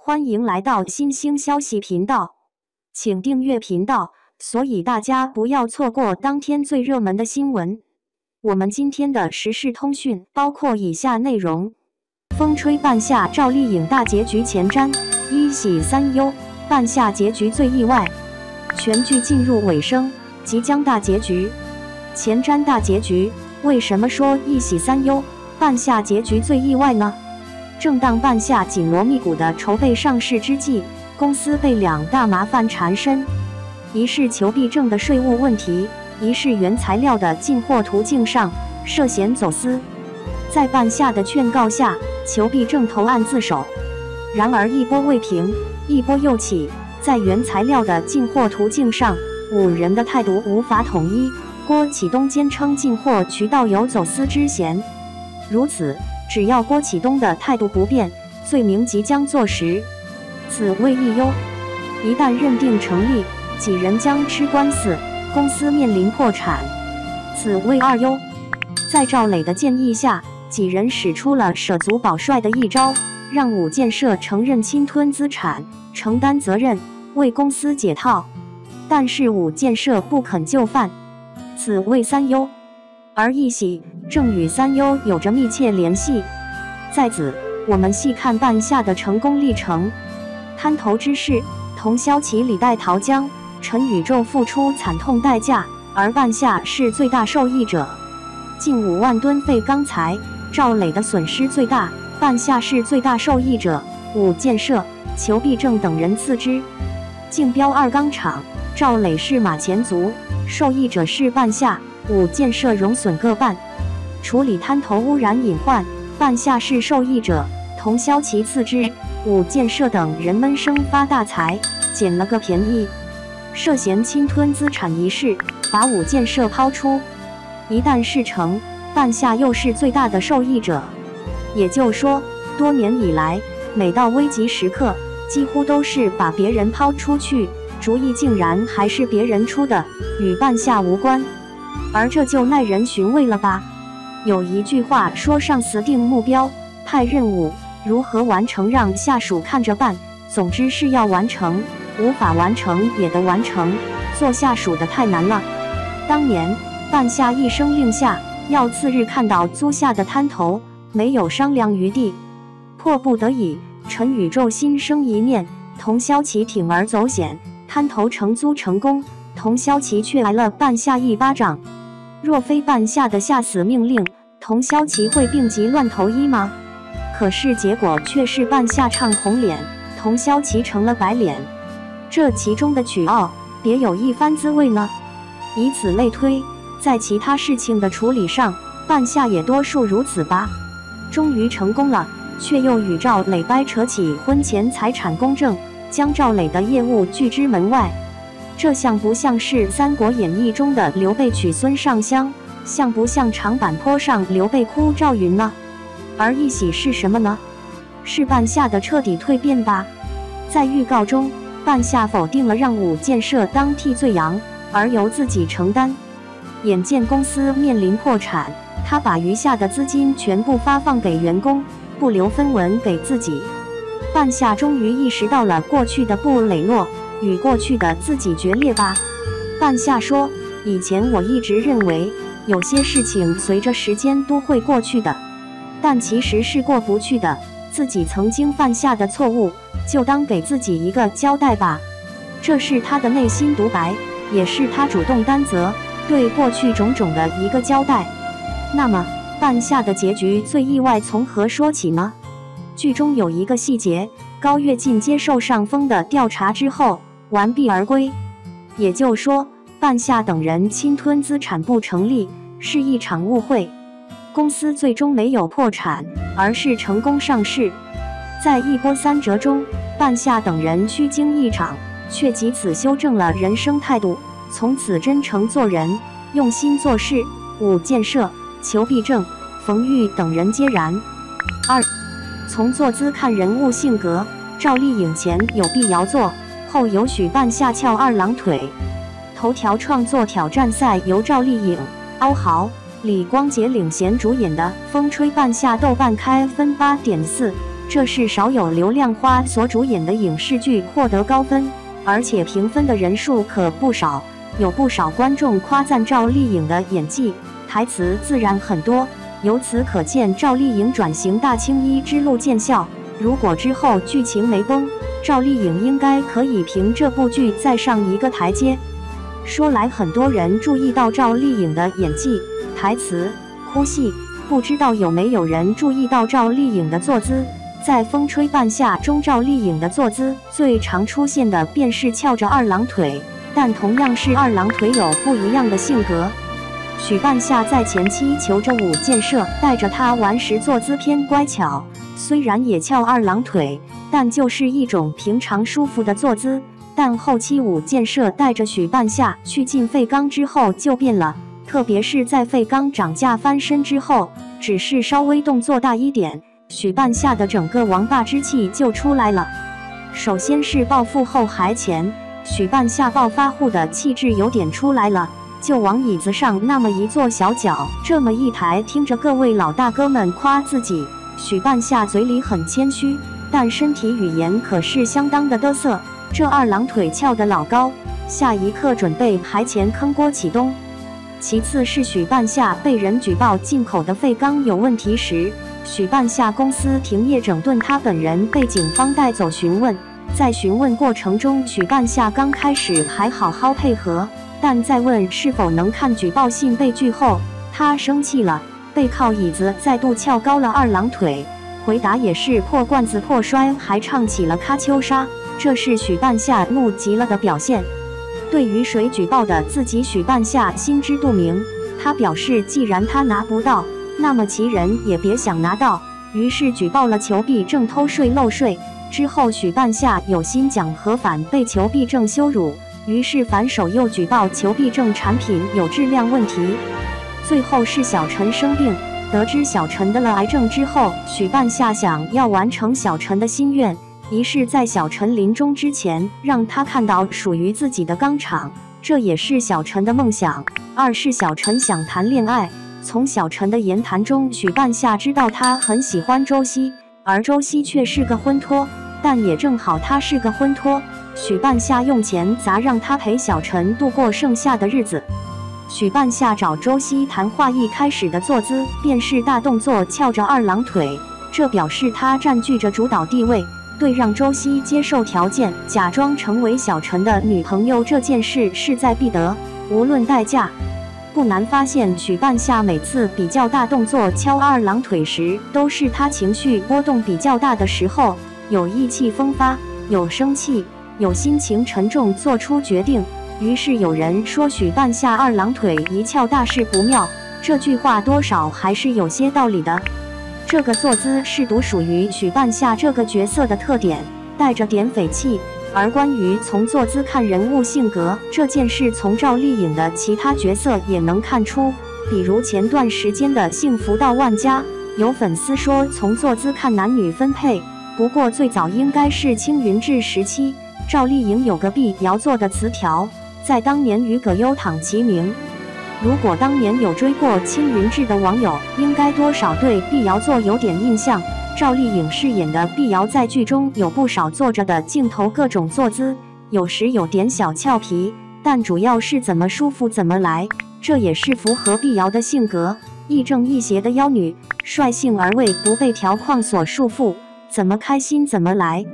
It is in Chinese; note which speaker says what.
Speaker 1: 欢迎来到新兴消息频道，请订阅频道，所以大家不要错过当天最热门的新闻。我们今天的时事通讯包括以下内容：风吹半夏赵丽颖大结局前瞻，一喜三忧，半夏结局最意外。全剧进入尾声，即将大结局。前瞻大结局，为什么说一喜三忧，半夏结局最意外呢？正当半夏紧锣密鼓的筹备上市之际，公司被两大麻烦缠身，一是求避证的税务问题，一是原材料的进货途径上涉嫌走私。在半夏的劝告下，求避证投案自首。然而一波未平，一波又起，在原材料的进货途径上，5人的态度无法统一。郭启东坚称进货渠道有走私之嫌，如此，只要郭启东的态度不变，罪名即将坐实。此为一忧，一旦认定成立，几人将吃官司，公司面临破产。此为二忧，在赵磊的建议下，几人使出了舍足保帅的一招，让武建设承认侵吞资产，承担责任，为公司解套。但是武建设不肯就范，此为三忧。而一喜正与三忧有着密切联系。在此，我们细看半夏的成功历程。滩头之事，佟骁奇李代桃僵，陈宇宙付出惨痛代价，而半夏是最大受益者。近5万吨废钢材，赵磊的损失最大，半夏是最大受益者。武建设、裘必正等人次之。竞标2钢厂，赵磊是马前卒，受益者是半夏。武建设容损各半。处理滩头污染隐患，半夏是受益者，佟骁奇次之。武建设等人闷声发大财，捡了个便宜。涉嫌侵吞资产一事，把武建设抛出，一旦事成，半夏又是最大的受益者。也就是说，多年以来，每到危急时刻，几乎都是把别人抛出去，主意竟然还是别人出的，与半夏无关。而这就耐人寻味了吧？有一句话说，上司定目标，派任务，如何完成让下属看着办。总之是要完成，无法完成也得完成，做下属的太难了。当年半夏一声令下，要次日看到租下的滩头，没有商量余地，迫不得已，陈宇宙心生一念，佟骁奇铤而走险，滩头承租成功，佟骁奇却挨了半夏一巴掌。若非半夏的下死命令，佟骁奇会病急乱投医吗？可是结果却是半夏唱红脸，佟骁奇成了白脸。这其中的曲奥，别有一番滋味呢。以此类推，在其他事情的处理上，半夏也多数如此吧。终于成功了，却又与赵磊掰扯起婚前财产公证，将赵磊的业务拒之门外。这像不像是《三国演义》中的刘备娶孙尚香，像不像长坂坡上刘备哭赵云呢？而一喜是什么呢？是半夏的彻底蜕变吧。在预告中，半夏否定了让武建设当替罪羊，而由自己承担。眼见公司面临破产，他把余下的资金全部发放给员工，不留分文给自己。半夏终于意识到了过去的不磊落，与过去的自己决裂吧。半夏说，以前我一直认为有些事情随着时间都会过去的，但其实是过不去的。自己曾经犯下的错误，就当给自己一个交代吧。这是他的内心独白，也是他主动担责对过去种种的一个交代。那么半夏的结局最意外从何说起呢？剧中有一个细节，高跃进接受上峰的调查之后完璧而归，也就是说，半夏等人侵吞资产不成立，是一场误会。公司最终没有破产，而是成功上市。在一波三折中，半夏等人虚惊一场，却藉此修正了人生态度，从此真诚做人，用心做事。武建设、裘必正、冯玉等人皆然。2. 从坐姿看人物性格，赵丽颖前有碧瑶做，后有许半夏翘二郎腿。头条创作挑战赛由赵丽颖、敖豪、李光洁领衔主演的《风吹半夏》豆瓣开分8.4这是少有刘亮花所主演的影视剧获得高分，而且评分的人数可不少，有不少观众夸赞赵丽颖的演技，台词自然很多。由此可见，赵丽颖转型大青衣之路见效。如果之后剧情没崩，赵丽颖应该可以凭这部剧再上一个台阶。说来，很多人注意到赵丽颖的演技、台词、哭戏，不知道有没有人注意到赵丽颖的坐姿？在《风吹半夏》中，赵丽颖的坐姿最常出现的便是翘着二郎腿，但同样是二郎腿有不一样的性格。许半夏在前期求着武建设带着她玩时坐姿偏乖巧，虽然也翘二郎腿，但就是一种平常舒服的坐姿。但后期武建设带着许半夏去进废缸之后就变了，特别是在废缸涨价翻身之后，只是稍微动作大一点，许半夏的整个王霸之气就出来了。首先是暴富后还钱，许半夏暴发户的气质有点出来了，就往椅子上那么一坐小脚，这么一抬，听着各位老大哥们夸自己，许半夏嘴里很谦虚，但身体语言可是相当的嘚瑟。这二郎腿翘得老高，下一刻准备还钱坑郭启东。其次是许半夏被人举报进口的废缸有问题时，许半夏公司停业整顿，他本人被警方带走询问。在询问过程中，许半夏刚开始还好好配合，但在问是否能看举报信被拒后，他生气了，背靠椅子再度翘高了二郎腿，回答也是破罐子破摔，还唱起了喀秋莎。这是许半夏怒极了的表现。对于谁举报的自己，许半夏心知肚明。他表示，既然他拿不到，那么其人也别想拿到。于是举报了裘必正偷税漏税。之后，许半夏有心讲和反，被裘必正羞辱，于是反手又举报裘必正产品有质量问题。最后是小陈生病，得知小陈得了癌症之后，许半夏想要完成小陈的心愿。一是在小陈临终之前，让他看到属于自己的钢厂，这也是小陈的梦想。二是小陈想谈恋爱，从小陈的言谈中，许半夏知道他很喜欢周希，而周希却是个婚托，但也正好他是个婚托，许半夏用钱砸让他陪小陈度过剩下的日子。许半夏找周希谈话一开始的坐姿便是大动作翘着二郎腿，这表示他占据着主导地位。对让周希接受条件，假装成为小陈的女朋友这件事势在必得，无论代价。不难发现，许半夏每次比较大动作敲二郎腿时，都是他情绪波动比较大的时候，有意气风发，有生气，有心情沉重做出决定。于是有人说许半夏二郎腿一翘大事不妙，这句话多少还是有些道理的。这个坐姿是独属于许半夏这个角色的特点，带着点匪气。而关于从坐姿看人物性格这件事，从赵丽颖的其他角色也能看出，比如前段时间的《幸福到万家》，有粉丝说从坐姿看男女分配，不过最早应该是青云志时期，赵丽颖有个碧瑶做的词条，在当年与葛优躺齐名。如果当年有追过青云志的网友，应该多少对碧瑶座有点印象。赵丽颖饰演的碧瑶在剧中有不少坐着的镜头，各种坐姿，有时有点小俏皮，但主要是怎么舒服怎么来，这也是符合碧瑶的性格，亦正亦邪的妖女，率性而为，不被条框所束缚，怎么开心怎么来。